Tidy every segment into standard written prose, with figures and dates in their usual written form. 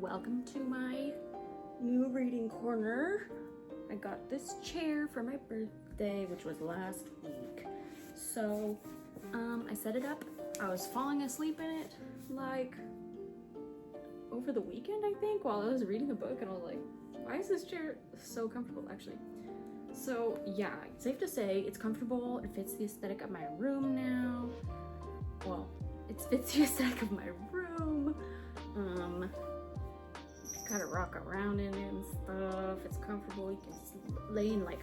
welcome to my new reading corner. I got this chair for my birthday, which was last week. So I set it up. I was falling asleep in it like over the weekend, I think, while I was reading a book, and I was like, why is this chair so comfortable, actually? So yeah, safe to say it's comfortable. It fits the aesthetic of my room now. Well, it fits the aesthetic of my room. Kind of rock around in it and stuff. It's comfortable. You can lay in like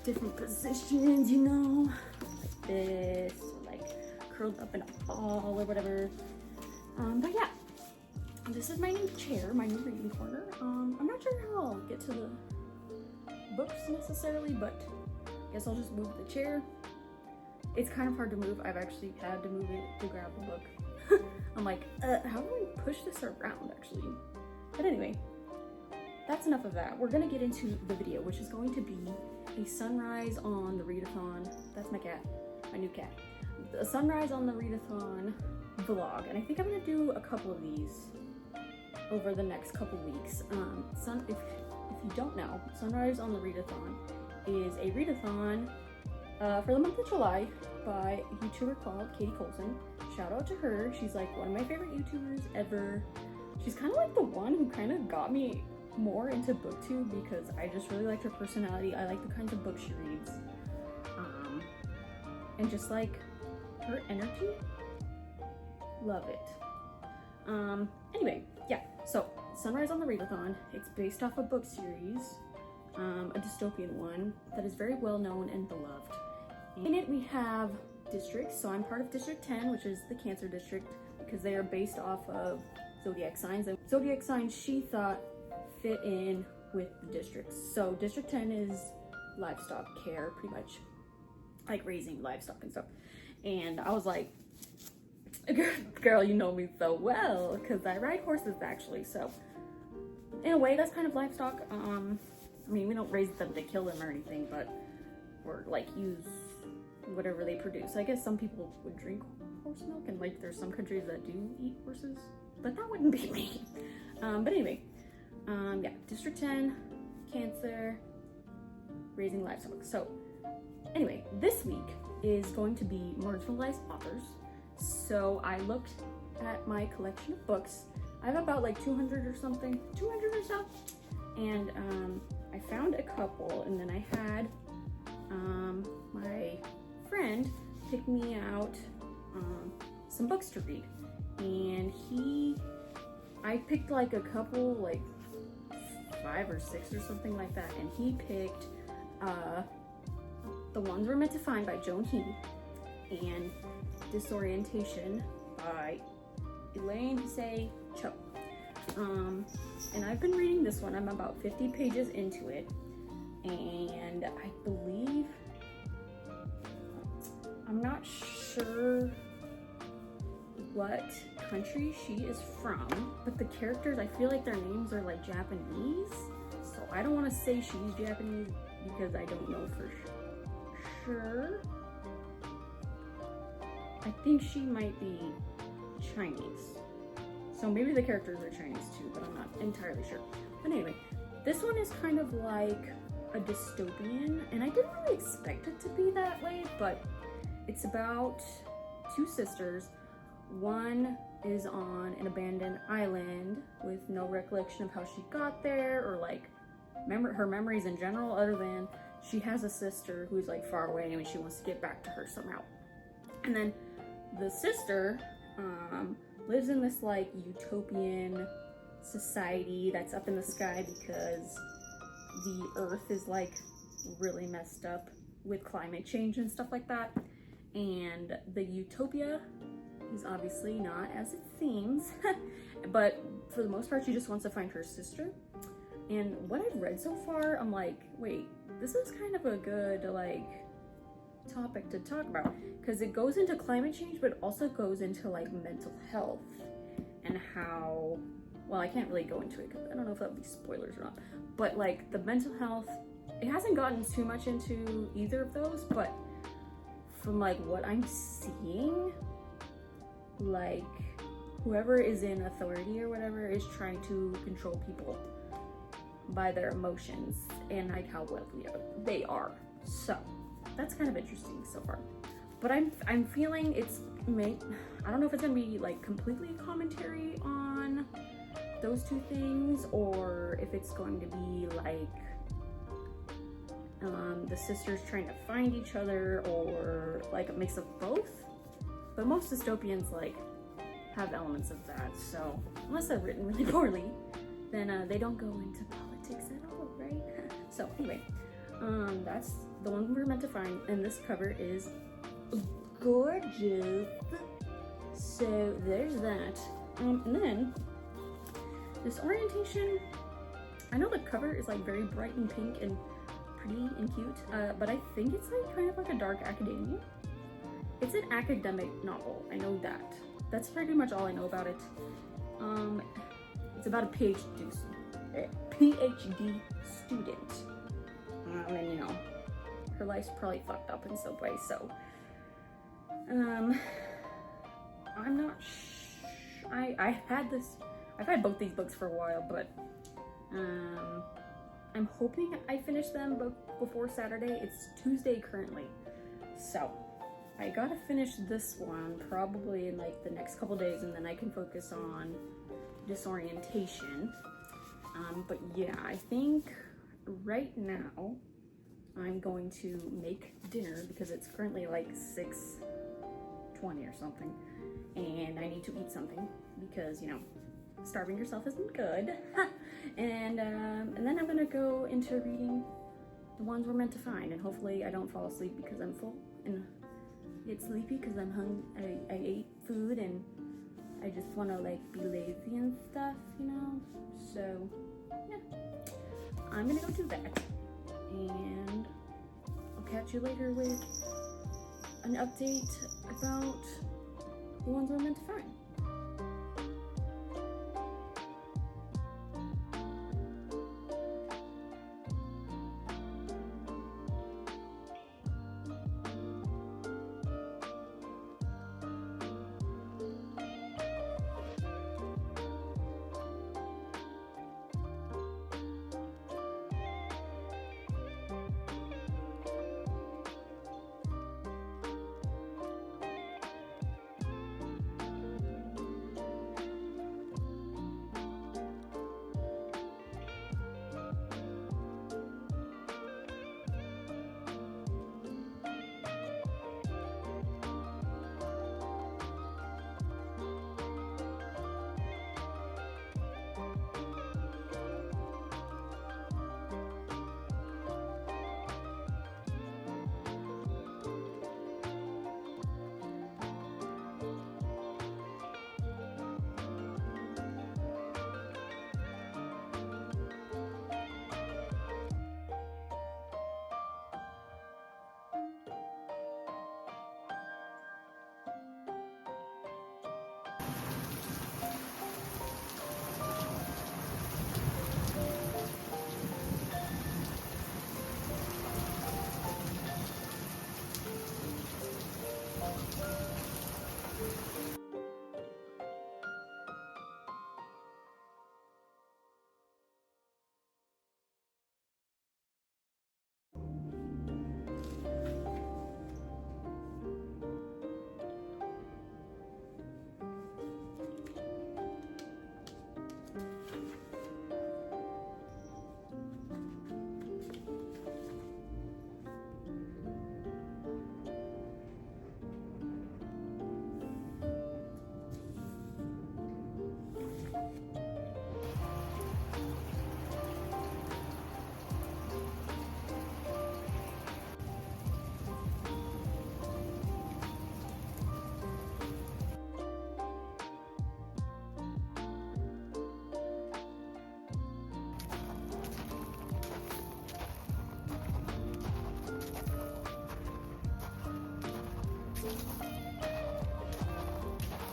different positions, you know, like this, or like curled up in a ball or whatever. But yeah, this is my new chair, my new reading corner. I'm not sure how I'll get to the books necessarily, but I guess I'll just move the chair. It's kind of hard to move. I've actually had to move it to grab the book. I'm like, how do I push this around actually? But anyway, that's enough of that. We're gonna get into the video, which is going to be a sunrise on the readathon. That's my cat, my new cat. A sunrise on the readathon vlog, and I think I'm gonna do a couple of these over the next couple weeks. If you don't know, Sunrise on the Readathon is a readathon for the month of July by a YouTuber called Katie Colson. Shout out to her. She's like one of my favorite YouTubers ever. She's kind of like the one who kind of got me more into booktube because I just really liked her personality. I like the kinds of books she reads. And just like her energy. Love it. Anyway, yeah, so Sunrise on the Readathon, it's based off a book series, a dystopian one that is very well known and beloved. In it we have districts, so I'm part of District 10, which is the Cancer district, because they are based off of zodiac signs, and zodiac signs she thought fit in with the districts. So District 10 is livestock care, pretty much, like raising livestock and stuff. And I was like, girl, you know me so well, because I ride horses actually, so in a way that's kind of livestock. I mean, we don't raise them to kill them or anything, but or like use whatever they produce. I guess some people would drink horse milk, and like there's some countries that do eat horses, but that wouldn't be me. But anyway, yeah, District 10, Cancer, raising livestock. So anyway, this week is going to be marginalized authors. So I looked at my collection of books. I have about like 200 or something, 200 or so. And I found a couple, and then I had my friend pick me out some books to read. And I picked like a couple, like 5 or 6 or something like that. And he picked The Ones We're Meant to Find by Joan He and Disorientation by Elaine Say Cho. And I've been reading this one. I'm about 50 pages into it, and I believe, I'm not sure what country she is from, but the characters, I feel like their names are like Japanese, so I don't want to say she's Japanese because I don't know for sure. I think she might be Chinese. So maybe the characters are Chinese too, but I'm not entirely sure. But anyway, this one is kind of like a dystopian, and I didn't really expect it to be that way, but it's about 2 sisters. One is on an abandoned island with no recollection of how she got there, or like her memories in general, other than she has a sister who's like far away and she wants to get back to her somehow. And then the sister lives in this like utopian society that's up in the sky because the earth is like really messed up with climate change and stuff like that. And the utopia is obviously not as it seems, but for the most part she just wants to find her sister. And what I've read so far, I'm like, wait, this is kind of a good like topic to talk about, because it goes into climate change but also goes into like mental health and how, well, I can't really go into it because I don't know if that would be spoilers or not, but like the mental health, it hasn't gotten too much into either of those, but from like what I'm seeing, like whoever is in authority or whatever is trying to control people by their emotions and like how wealthy they are. So that's kind of interesting so far. But I'm feeling I don't know if it's gonna be like completely a commentary on those two things, or if it's going to be like the sisters trying to find each other, or like a mix of both. But most dystopians like have elements of that, so unless they're written really poorly, then they don't go into politics at all, right? So anyway, that's the one we're meant to find, and this cover is gorgeous. So there's that. And then this orientation, I know the cover is like very bright and pink and pretty and cute, but I think it's like kind of like a dark academia. It's an academic novel, I know that. That's pretty much all I know about it. It's about a PhD student. And you know, her life's probably fucked up in some way, so I'm not I've had both these books for a while, but I'm hoping I finish them before Saturday. It's Tuesday currently, so I gotta finish this one probably in like the next couple days, and then I can focus on disorientation. But yeah, I think right now I'm going to make dinner because it's currently like 6:20 or something, and I need to eat something because, you know, starving yourself isn't good. and then I'm gonna go into reading the ones we're meant to find, and hopefully I don't fall asleep because I'm full and get sleepy because I'm hungry. I ate food and I just want to like be lazy and stuff, you know. So yeah, I'm gonna go do that, and I'll catch you later with an update about the ones we're meant to find.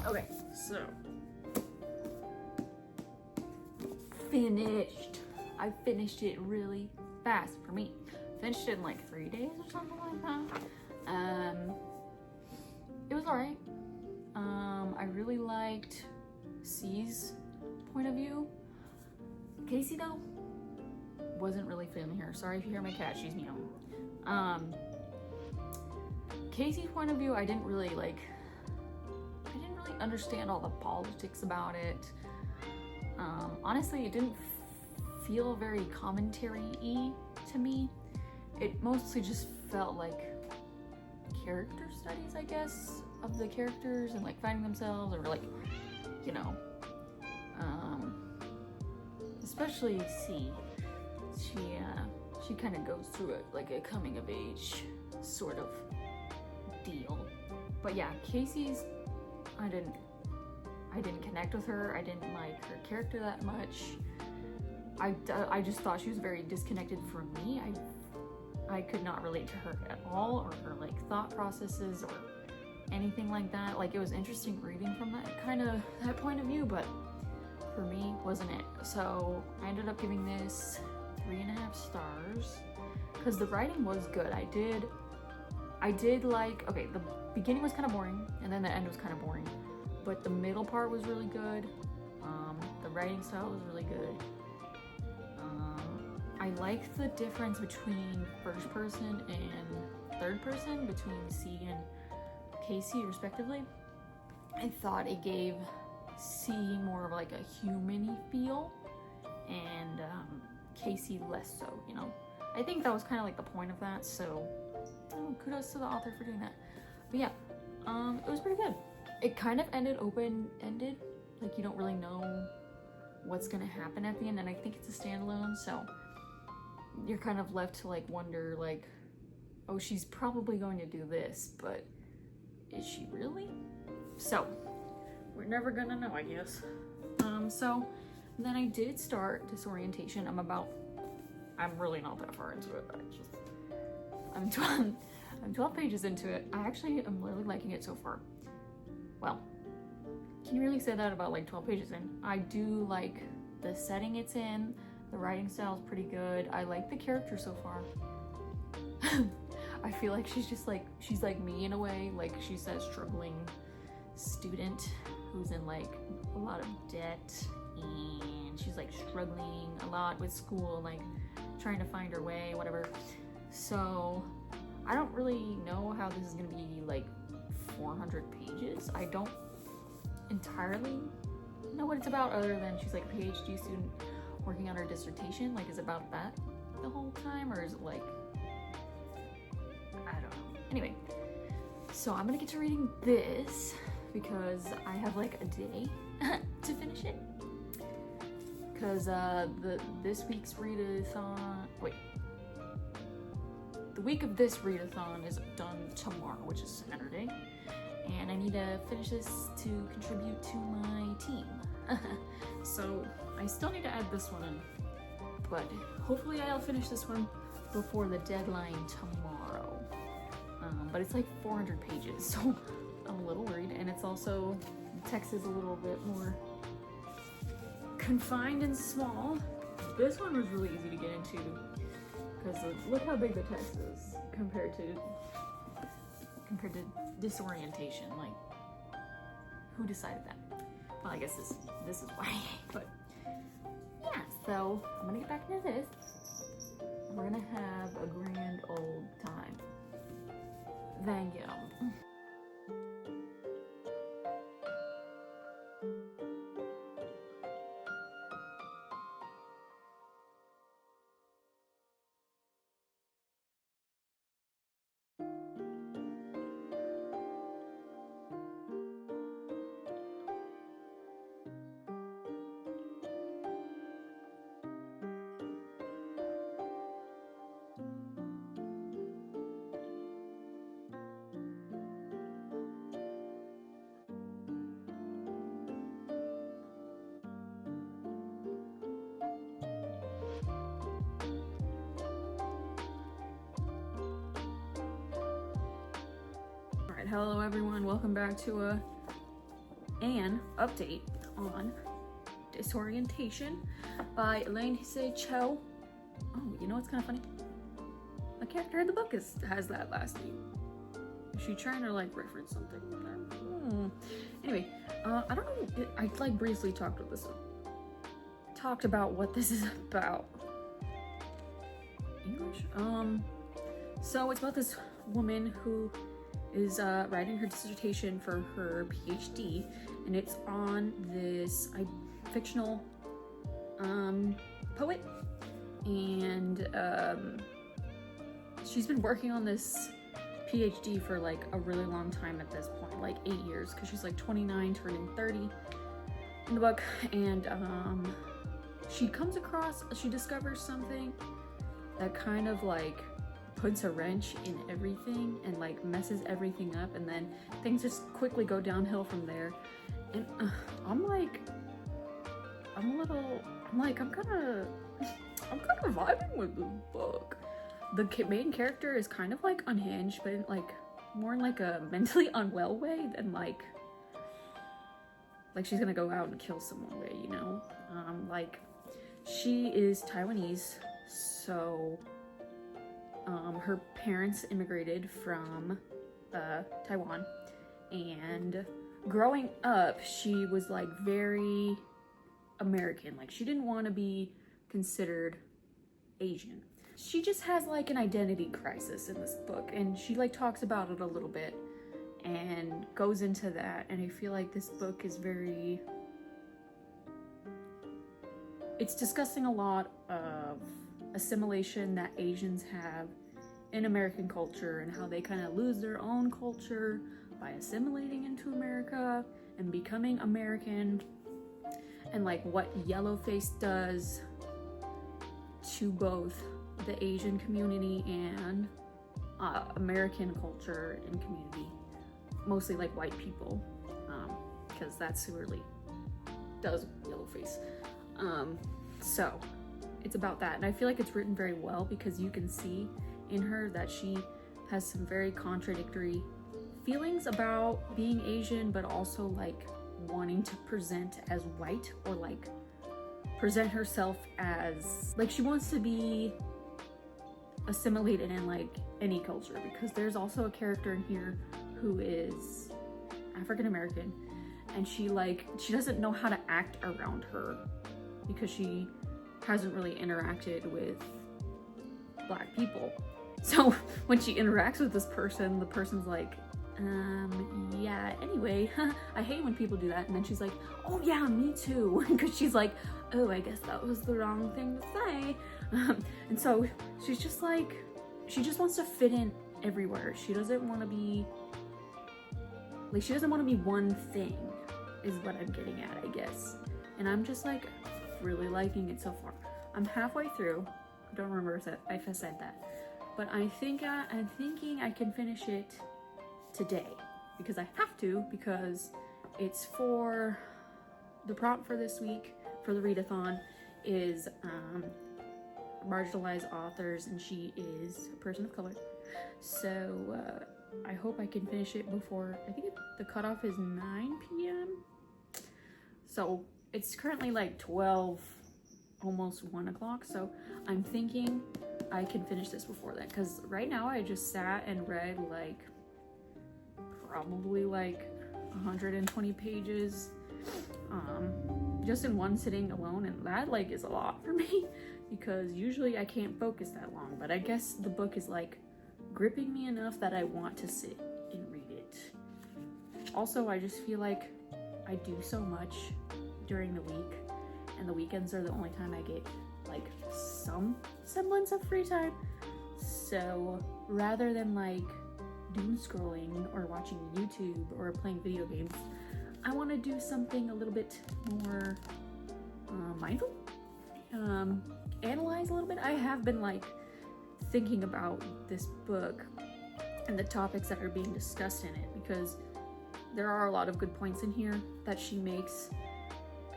Okay, so finished. I finished it really fast for me. Finished it in like 3 days or something like that. It was alright. I really liked C's point of view. Casey though, wasn't really feeling her. Sorry if you hear my cat, she's meowing. Casey's point of view, I didn't really understand all the politics about it. Honestly, it didn't feel very commentary-y to me. It mostly just felt like character studies, I guess, of the characters and like finding themselves, or like, you know, especially C. She kind of goes through it like a coming of age sort of deal. But yeah, Casey's, I didn't connect with her. I didn't like her character that much. I just thought she was very disconnected from me. I could not relate to her at all, or her like thought processes or anything like that. Like, it was interesting reading from that point of view, but for me, wasn't it? So I ended up giving this 3.5 stars because the writing was good. I did like, okay, the beginning was kind of boring and then the end was kind of boring, but the middle part was really good. The writing style was really good. I liked the difference between first person and third person between C and Casey respectively. I thought it gave C more of like a human-y feel, and Casey less so, you know. I think that was kind of like the point of that, so kudos to the author for doing that. But yeah, it was pretty good. It kind of ended open-ended, like you don't really know what's gonna happen at the end, and I think it's a standalone, so you're kind of left to like wonder like, oh, she's probably going to do this, but is she really? So we're never gonna know, I guess. So then I did start Disorientation. I'm really not that far into it. I'm 12 pages into it. I actually am really liking it so far. Well, can you really say that about like 12 pages in? I do like the setting it's in. The writing style is pretty good. I like the character so far. I feel like she's like me in a way. Like, she's that struggling student who's in like a lot of debt, and she's like struggling a lot with school, like trying to find her way, whatever. So I don't really know how this is gonna be like 400 pages. I don't entirely know what it's about, other than she's like a PhD student working on her dissertation. Like, is it about that the whole time, or is it like, I don't know. Anyway, so I'm gonna get to reading this because I have like a day to finish it, because this week's readathon, the week of this readathon is done tomorrow, which is Saturday, and I need to finish this to contribute to my team. So I still need to add this one in, but hopefully I'll finish this one before the deadline tomorrow. But it's like 400 pages, so I'm a little worried, and it's also, the text is a little bit more confined and small. This one was really easy to get into because look how big the text is compared to Disorientation. Like, who decided that? Well, I guess this is why. But yeah, so I'm gonna get back into this. We're gonna have a grand old time. Thank you. Hello everyone, welcome back to an update on Disorientation by Elaine Hsee Cho. Oh, you know what's kind of funny? A character in the book has that last name. Is she trying to like reference something? Anyway, I don't know. I like briefly talked about what this is about. English. So it's about this woman who is writing her dissertation for her PhD, and it's on this fictional poet, and she's been working on this PhD for like a really long time at this point, like 8 years, because she's like 29 turning 30 in the book. And she discovers something that kind of like puts a wrench in everything and like messes everything up, and then things just quickly go downhill from there. And I'm kind of vibing with this book. The main character is kind of like unhinged, but in like more in like a mentally unwell way than like she's gonna go out and kill someone way, you know? Like she is Taiwanese, so her parents immigrated from Taiwan, and growing up she was like very American. Like she didn't want to be considered Asian. She just has like an identity crisis in this book, and she like talks about it a little bit and goes into that. And I feel like this book is it's discussing a lot of assimilation that Asians have in American culture, and how they kind of lose their own culture by assimilating into America and becoming American, and like what yellowface does to both the Asian community and American culture and community, mostly like white people, because that's who really does yellowface. So it's about that, and I feel like it's written very well, because you can see in her that she has some very contradictory feelings about being Asian, but also like wanting to present as white, or like present herself as like she wants to be assimilated in like any culture, because there's also a character in here who is African American, and she doesn't know how to act around her because she hasn't really interacted with Black people. So when she interacts with this person, the person's like, yeah, anyway, I hate when people do that. And then she's like, oh yeah, me too. Because she's like, oh, I guess that was the wrong thing to say. And so she's just like, she just wants to fit in everywhere. She doesn't want to be, like, she doesn't want to be one thing, is what I'm getting at, I guess. And I'm just like really liking it so far. I'm halfway through. I don't remember if I said that. But I'm thinking I can finish it today, because I have to, because it's for the prompt for this week for the readathon is marginalized authors, and she is a person of color. So I hope I can finish it before, I think the cutoff is 9 p.m. So it's currently like 12, almost 1 o'clock. So I'm thinking I can finish this before that, because right now I just sat and read like probably like 120 pages just in one sitting alone, and that like is a lot for me, because usually I can't focus that long. But I guess the book is like gripping me enough that I want to sit and read it. Also, I just feel like I do so much during the week, and the weekends are the only time I get like some semblance of free time. So rather than like doom scrolling or watching YouTube or playing video games, I want to do something a little bit more mindful, analyze a little bit. I have been like thinking about this book and the topics that are being discussed in it, because there are a lot of good points in here that she makes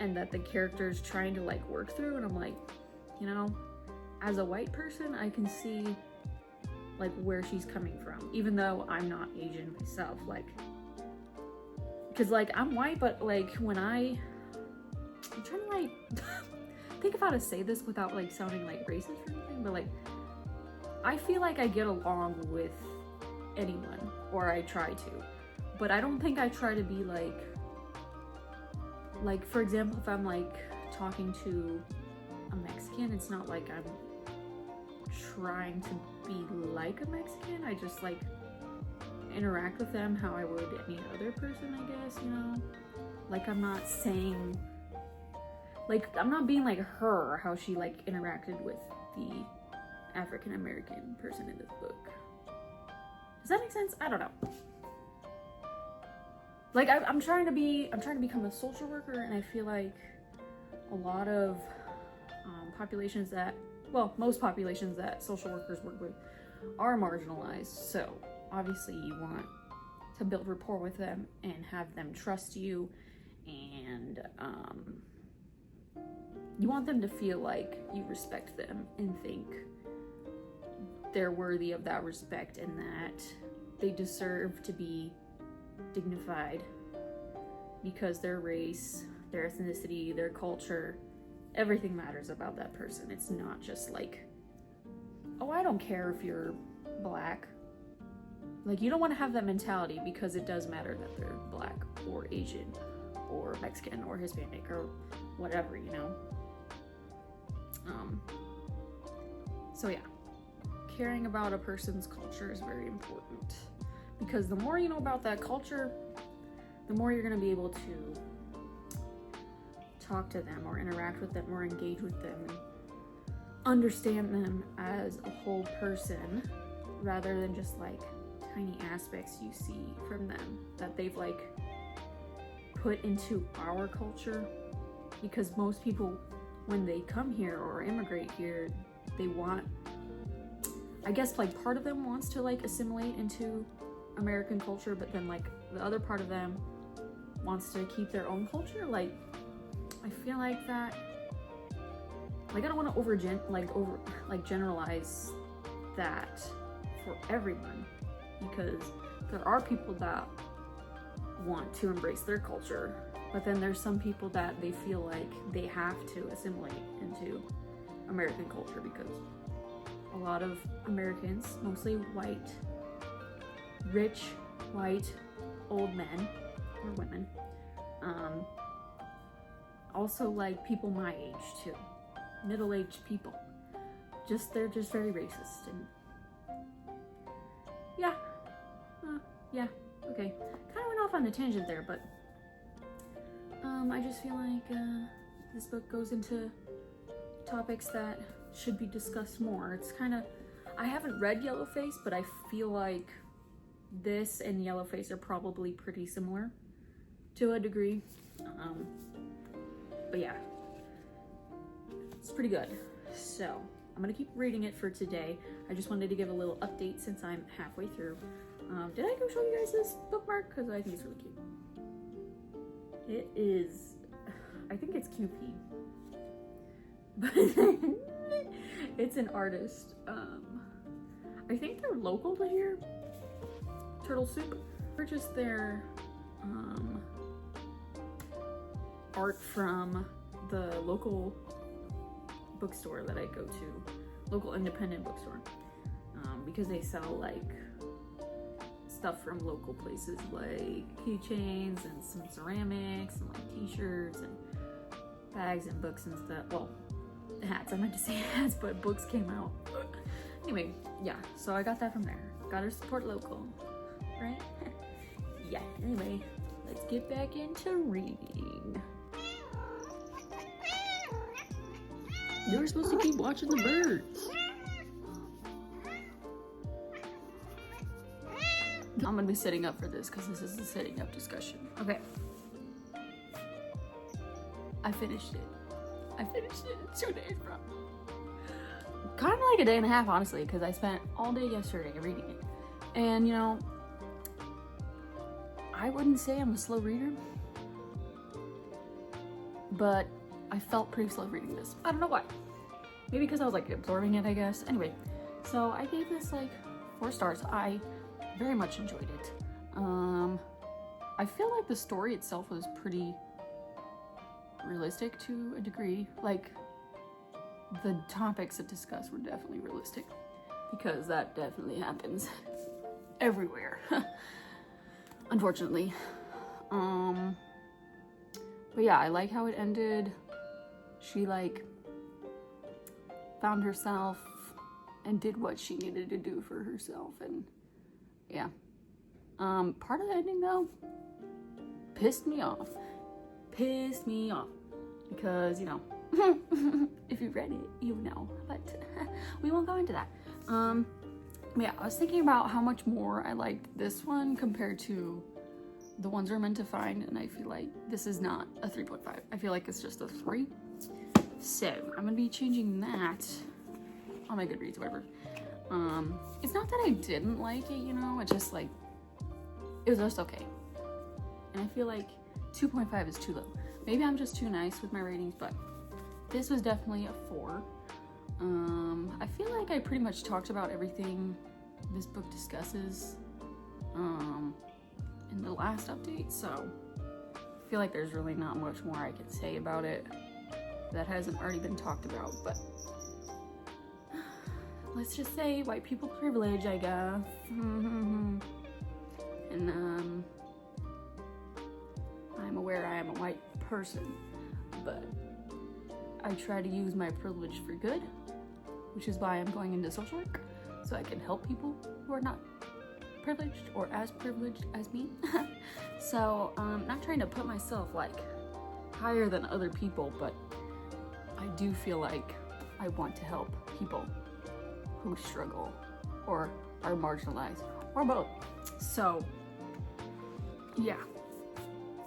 and that the character's trying to like work through, and I'm like, you know, as a white person, I can see like where she's coming from, even though I'm not Asian myself. Like, because like I'm white, but like when I'm trying to like think of how to say this without like sounding like racist or anything, but like I feel like I get along with anyone, or I try to, but I don't think I try to be like for example, if I'm like talking to a Mexican, it's not like I'm trying to be like a Mexican. I just like interact with them how I would any other person, I guess, you know? Like I'm not saying, like I'm not being like her, how she like interacted with the African American person in this book. Does that make sense? I don't know. Like I'm trying to become a social worker, and I feel like a lot of populations that, well, most populations that social workers work with are marginalized. So obviously you want to build rapport with them and have them trust you, and you want them to feel like you respect them and think they're worthy of that respect, and that they deserve to be dignified because their race, their ethnicity, their culture, everything matters about that person. It's not just like, oh, I don't care if you're black. Like, you don't want to have that mentality, because it does matter that they're black or Asian or Mexican or Hispanic or whatever, you know? So yeah, caring about a person's culture is very important, because the more you know about that culture, the more you're going to be able to talk to them or interact with them or engage with them and understand them as a whole person, rather than just like tiny aspects you see from them that they've like put into our culture. Because most people, when they come here or immigrate here, they want, I guess like part of them wants to like assimilate into American culture, but then like the other part of them wants to keep their own culture. Like, I feel like that, like I don't want to generalize that for everyone, because there are people that want to embrace their culture, but then there's some people that they feel like they have to assimilate into American culture, because a lot of Americans, mostly white, rich, white, old men or women, also like people my age too, middle-aged people, they're just very racist. And yeah, okay, kind of went off on a tangent there, but I just feel like this book goes into topics that should be discussed more. It's kind of, I haven't read Yellowface, but I feel like this and Yellowface are probably pretty similar to a degree. But yeah, it's pretty good. So I'm gonna keep reading it for today. I just wanted to give a little update since I'm halfway through. Did I go show you guys this bookmark? Because I think it's really cute. It is, I think it's QP, but it's an artist. I think they're local to here. Turtle Soup. Purchased their art from the local bookstore that I go to, local independent bookstore, because they sell like stuff from local places, like keychains and some ceramics and like t-shirts and bags and books and stuff. Well, hats, I meant to say hats, but books came out. Anyway, yeah, so I got that from there. Gotta support local, right? Yeah, anyway, let's get back into reading. You're supposed to keep watching the birds. I'm gonna be setting up for this because this is a setting up discussion. Okay. I finished it. I finished it in 2 days, bro. Kind of like a day and a half, honestly, because I spent all day yesterday reading it. And, you know, I wouldn't say I'm a slow reader, but I felt pretty slow reading this. I don't know why. Maybe because I was like absorbing it, I guess. Anyway, so I gave this like 4 stars. I very much enjoyed it. I feel like the story itself was pretty realistic to a degree. Like, the topics it discussed were definitely realistic, because that definitely happens. everywhere. Unfortunately. But yeah, I like how it ended. She like found herself and did what she needed to do for herself, and yeah. Part of the ending though pissed me off. Because, you know, if you read it, you know, but we won't go into that. Yeah, I was thinking about how much more I liked this one compared to the ones we're meant to find, and I feel like this is not a 3.5. I feel like it's just a 3. So I'm gonna be changing that on my Goodreads, whatever. It's not that I didn't like it, you know, it's just like, it was just okay. And I feel like 2.5 is too low. Maybe I'm just too nice with my ratings, but this was definitely a 4. I feel like I pretty much talked about everything this book discusses in the last update, so I feel like there's really not much more I can say about it that hasn't already been talked about, but let's just say white people privilege, I guess. And I'm aware I am a white person, but I try to use my privilege for good, which is why I'm going into social work, so I can help people who are not privileged or as privileged as me. So not trying to put myself like higher than other people, but I do feel like I want to help people who struggle or are marginalized or both. So yeah,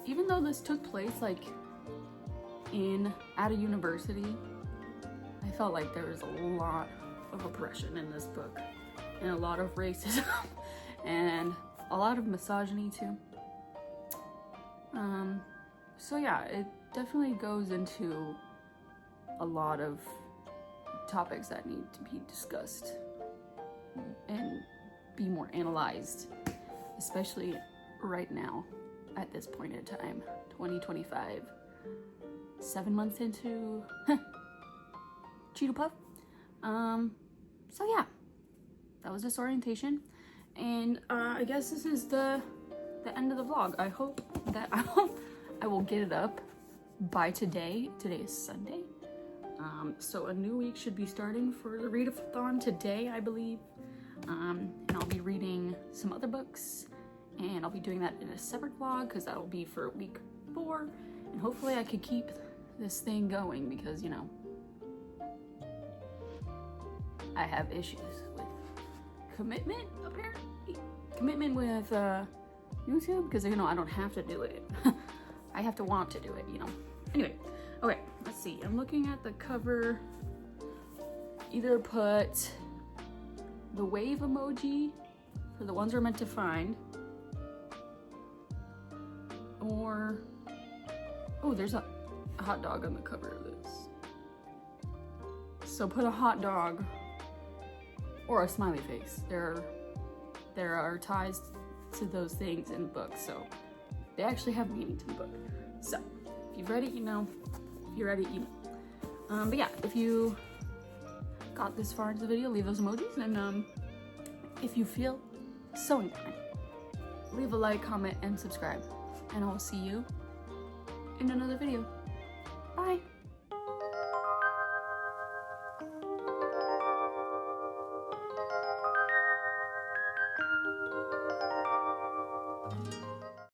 even though this took place like at a university, I felt like there was a lot of oppression in this book, and a lot of racism and a lot of misogyny too. So yeah, it definitely goes into a lot of topics that need to be discussed and be more analyzed, especially right now at this point in time, 2025, 7 months into Cheeto Puff. So yeah, that was this orientation, and I guess this is the end of the vlog. I hope that I will get it up by today. Today is Sunday, so a new week should be starting for the readathon today, I believe. And I'll be reading some other books, and I'll be doing that in a separate vlog because that'll be for week 4, and hopefully I could keep this thing going because, you know, I have issues with commitment, apparently. Commitment with YouTube, because, you know, I don't have to do it. I have to want to do it, you know. Anyway, okay, let's see. I'm looking at the cover. Either put the wave emoji for the ones we're meant to find, or, oh, there's a hot dog on the cover of this. So put a hot dog or a smiley face. There are ties to those things in the book, so they actually have meaning to the book. So if you've read it, you know. If you read it, you know. But yeah, if you got this far into the video, leave those emojis, and if you feel so inclined, leave a like, comment, and subscribe, and I will see you in another video. Bye.